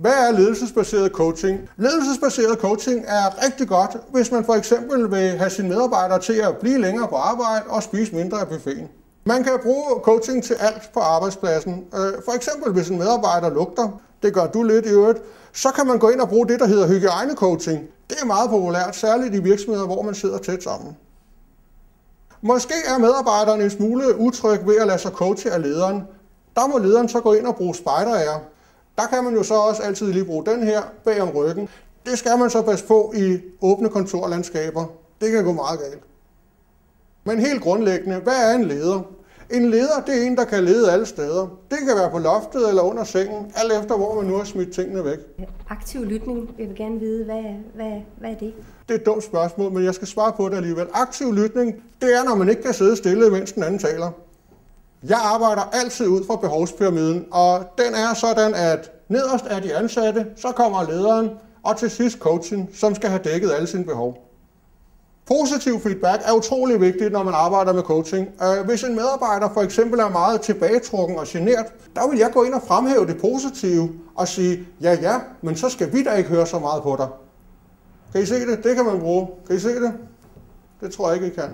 Hvad er ledelsesbaseret coaching? Ledelsesbaseret coaching er rigtig godt, hvis man for eksempel vil have sine medarbejdere til at blive længere på arbejde og spise mindre af buffeten. Man kan bruge coaching til alt på arbejdspladsen. For eksempel hvis en medarbejder lugter, det gør du lidt i øvrigt, så kan man gå ind og bruge det, der hedder hygiejnecoaching. Det er meget populært, særligt i virksomheder, hvor man sidder tæt sammen. Måske er medarbejderne en smule utryg ved at lade sig coache af lederen. Der må lederen så gå ind og bruge spider-air. Der kan man jo så også altid lige bruge den her bag om ryggen. Det skal man så passe på i åbne kontorlandskaber. Det kan gå meget galt. Men helt grundlæggende, hvad er en leder? En leder, det er en, der kan lede alle steder. Det kan være på loftet eller under sengen, alt efter hvor man nu har smidt tingene væk. Aktiv lytning, jeg vil gerne vide, hvad er det? Det er et dumt spørgsmål, men jeg skal svare på det alligevel. Aktiv lytning, det er, når man ikke kan sidde stille, mens den anden taler. Jeg arbejder altid ud fra behovspyramiden, og den er sådan, at nederst er de ansatte, så kommer lederen, og til sidst coachen, som skal have dækket alle sine behov. Positiv feedback er utrolig vigtigt, når man arbejder med coaching. Hvis en medarbejder for eksempel er meget tilbagetrukken og genert, der vil jeg gå ind og fremhæve det positive og sige, ja, men så skal vi da ikke høre så meget på dig. Kan I se det? Det kan man bruge. Kan I se det? Det tror jeg ikke, I kan.